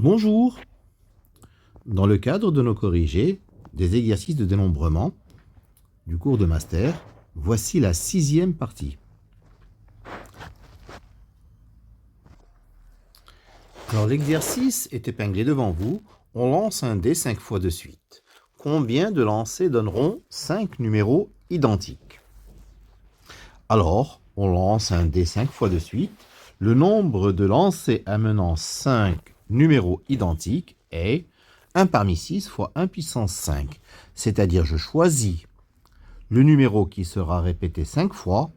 Bonjour. Dans le cadre de nos corrigés, des exercices de dénombrement du cours de master, voici la 6e partie. Alors l'exercice est épinglé devant vous. On lance un dé 5 fois de suite. Combien de lancers donneront 5 numéros identiques? Alors, on lance un dé 5 fois de suite. Le nombre de lancers amenant 5 numéros identiques est 1 parmi 6 fois 1 puissance 5. C'est-à-dire, je choisis le numéro qui sera répété 5 fois.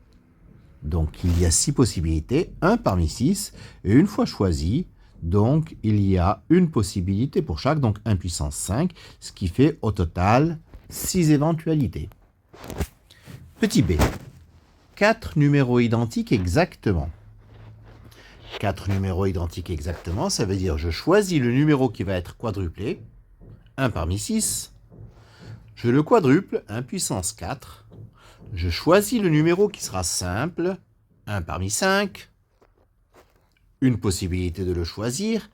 Donc, il y a 6 possibilités, 1 parmi 6. Et une fois choisi, donc, il y a une possibilité pour chaque, donc 1 puissance 5, ce qui fait au total 6 éventualités. Petit b. 4 numéros identiques exactement. 4 numéros identiques exactement, ça veut dire je choisis le numéro qui va être quadruplé, 1 parmi 6. Je le quadruple, 1 puissance 4. Je choisis le numéro qui sera simple, 1 parmi 5. Une possibilité de le choisir,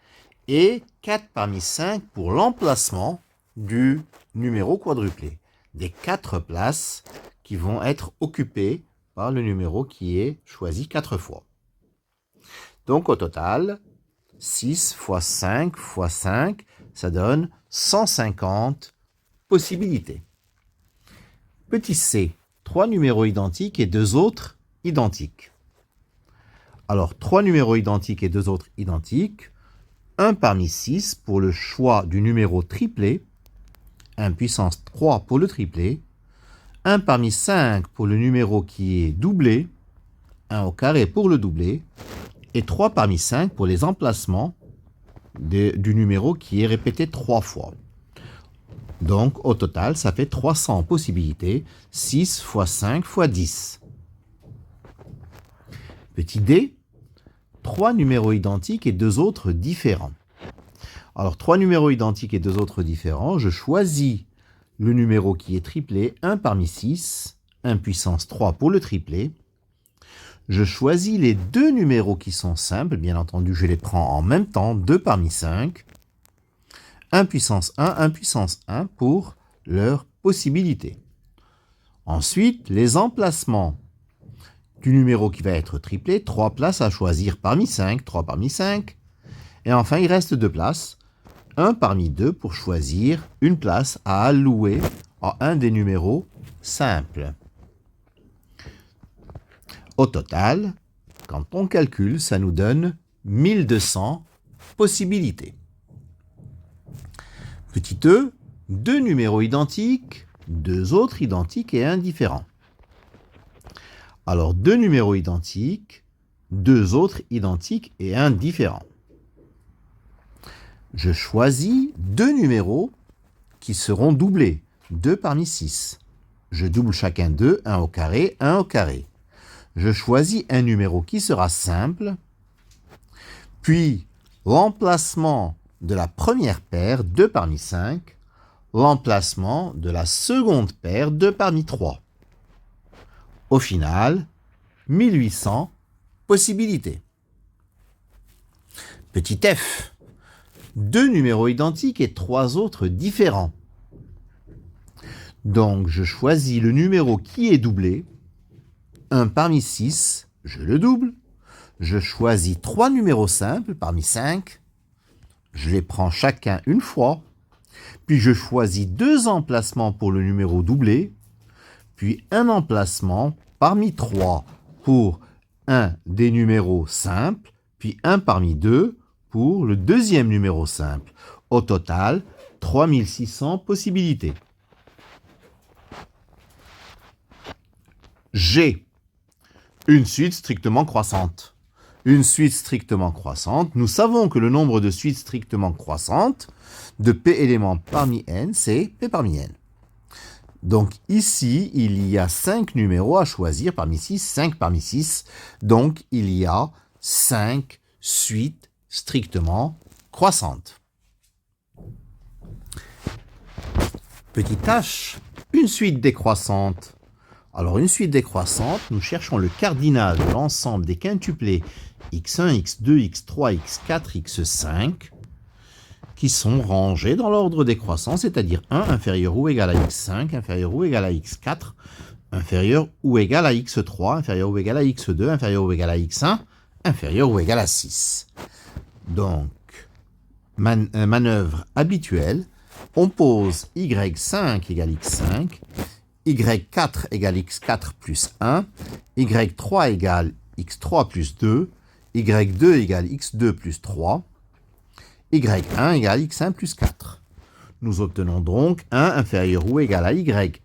et 4 parmi 5 pour l'emplacement du numéro quadruplé. Des 4 places qui vont être occupées par le numéro qui est choisi 4 fois. Donc au total, 6 fois 5 fois 5, ça donne 150 possibilités. Petit c, 3 numéros identiques et 2 autres identiques. Alors, 3 numéros identiques et 2 autres identiques, 1 parmi 6 pour le choix du numéro triplé, 1 puissance 3 pour le triplé, 1 parmi 5 pour le numéro qui est doublé, 1 au carré pour le doublé, et 3 parmi 5 pour les emplacements du numéro qui est répété 3 fois. Donc, au total, ça fait 300 possibilités, 6 fois 5 fois 10. Petit d, 3 numéros identiques et 2 autres différents. Alors, 3 numéros identiques et 2 autres différents, je choisis le numéro qui est triplé, 1 parmi 6, 1 puissance 3 pour le triplé. Je choisis les 2 numéros qui sont simples, bien entendu, je les prends en même temps, 2 parmi 5, 1 puissance 1, 1 puissance 1 pour leur possibilité. Ensuite, les emplacements du numéro qui va être triplé, 3 places à choisir parmi 5, 3 parmi 5. Et enfin, il reste 2 places, 1 parmi 2 pour choisir une place à allouer à un des numéros simples. Au total, quand on calcule, ça nous donne 1200 possibilités. Petit e, 2 numéros identiques, 2 autres identiques et un différent. Alors, 2 numéros identiques, 2 autres identiques et un différent. Je choisis 2 numéros qui seront doublés, 2 parmi 6. Je double chacun d'eux, 1 au carré, 1 au carré. Je choisis un numéro qui sera simple, puis l'emplacement de la première paire, 2 parmi 5, l'emplacement de la seconde paire, 2 parmi 3. Au final, 1800 possibilités. Petit f, 2 numéros identiques et 3 autres différents. Donc, je choisis le numéro qui est doublé, 1 parmi 6, je le double. Je choisis 3 numéros simples parmi 5, je les prends chacun une fois, puis je choisis 2 emplacements pour le numéro doublé, puis un emplacement parmi 3 pour un des numéros simples, puis un parmi 2 pour le deuxième numéro simple. Au total, 3600 possibilités. G. Une suite strictement croissante. Une suite strictement croissante, nous savons que le nombre de suites strictement croissantes de P éléments parmi n, c'est P parmi n. Donc ici, il y a 5 numéros à choisir parmi 6, 5 parmi 6. Donc il y a 5 suites strictement croissantes. Petit h, une suite décroissante. Alors une suite décroissante, nous cherchons le cardinal de l'ensemble des quintuplés x1, x2, x3, x4, x5. qui sont rangés dans l'ordre décroissant, c'est-à-dire 1 inférieur ou égal à x5, inférieur ou égal à x4, inférieur ou égal à x3, inférieur ou égal à x2, inférieur ou égal à x1, inférieur ou égal à 6. Donc, manœuvre habituelle, on pose y5 égale x5, y4 égale x4 plus 1, y3 égale x3 plus 2, y2 égale x2 plus 3, y1 égale x1 plus 4. Nous obtenons donc 1 inférieur ou égal à y.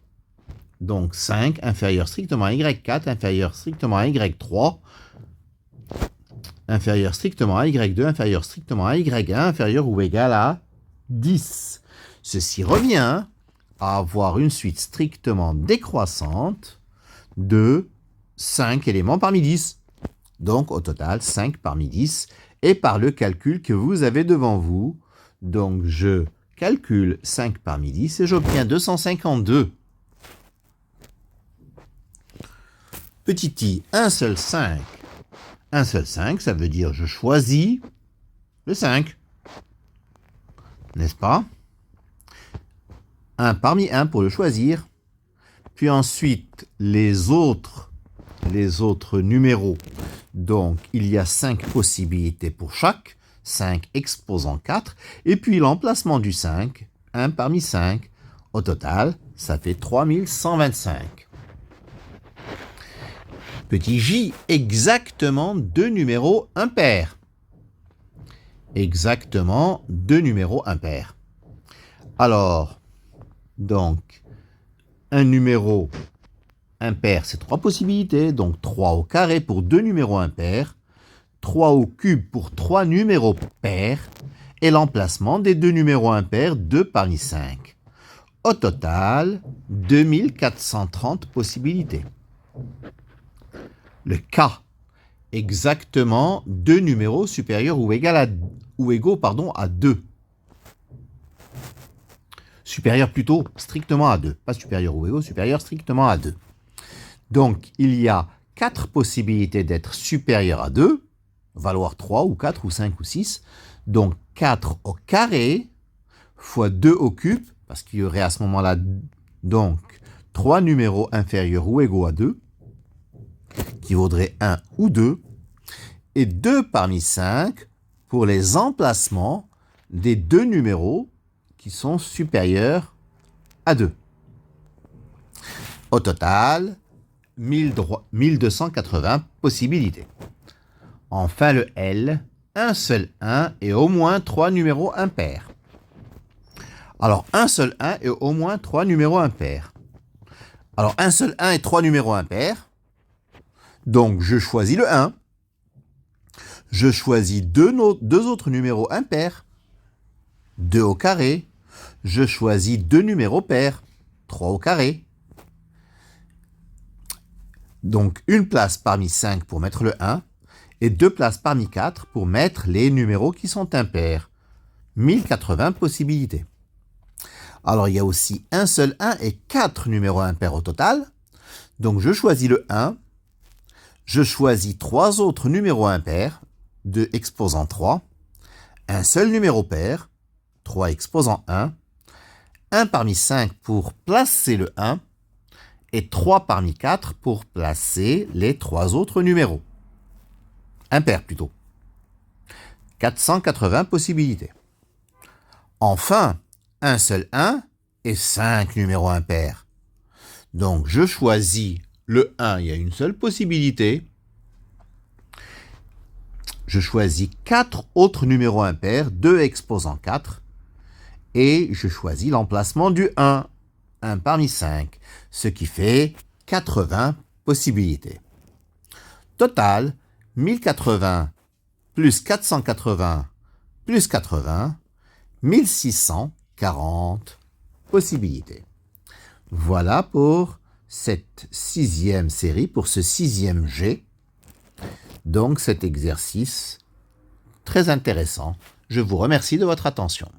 Donc 5 inférieur strictement à y4, inférieur strictement à y3, inférieur strictement à y2, inférieur strictement à y1, inférieur ou égal à 10. Ceci revient à avoir une suite strictement décroissante de 5 éléments parmi 10. Donc au total 5 parmi 10. Et par le calcul que vous avez devant vous, donc je calcule 5 parmi 10 et j'obtiens 252. Petit i, un seul 5. Un seul 5, ça veut dire je choisis le 5. N'est-ce pas? 1 parmi 1 pour le choisir. Puis ensuite, les autres numéros. Donc, il y a 5 possibilités pour chaque. 5 exposant 4. Et puis l'emplacement du 5, 1 parmi 5. Au total, ça fait 3125. Petit j, exactement 2 numéros impairs. Exactement 2 numéros impairs. Alors, donc, un numéro impair, c'est 3 possibilités. Donc, 3 au carré pour 2 numéros impairs, 3 au cube pour 3 numéros pairs, et l'emplacement des 2 numéros impairs, 2 parmi 5. Au total, 2430 possibilités. Le K, exactement 2 numéros supérieurs ou égaux à 2. Supérieur plutôt strictement à 2. Pas supérieur ou égaux, supérieur strictement à 2. Donc, il y a 4 possibilités d'être supérieur à 2, valoir 3 ou 4 ou 5 ou 6. Donc, 4 au carré fois 2 au cube, parce qu'il y aurait à ce moment-là donc 3 numéros inférieurs ou égaux à 2, qui vaudrait 1 ou 2, et 2 parmi 5 pour les emplacements des 2 numéros qui sont supérieurs à 2. Au total, 1280 possibilités. Enfin, le L, un seul 1 et au moins 3 numéros impairs. Alors, un seul 1 et au moins 3 numéros impairs. Alors, un seul 1 et 3 numéros impairs. Donc, je choisis le 1. Je choisis deux autres numéros impairs. 2 au carré. Je choisis 2 numéros pairs. 3 au carré. Donc, une place parmi 5 pour mettre le 1. Et 2 places parmi 4 pour mettre les numéros qui sont impairs. 1080 possibilités. Alors, il y a aussi un seul 1 et 4 numéros impairs au total. Donc, je choisis le 1. Je choisis 3 autres numéros impairs, 2 exposant 3, un seul numéro pair, 3 exposant 1, 1 parmi 5 pour placer le 1, et 3 parmi 4 pour placer les 3 autres numéros. Impairs plutôt. 480 possibilités. Enfin, un seul 1 et 5 numéros impairs. Donc, je choisis le 1, il y a une seule possibilité. Je choisis 4 autres numéros impairs, 2 exposant 4. Et je choisis l'emplacement du 1, 1 parmi 5, ce qui fait 80 possibilités. Total, 1080 plus 480 plus 80, 1640 possibilités. Voilà pour cette 6e série, pour ce 6e G. Donc cet exercice très intéressant. Je vous remercie de votre attention.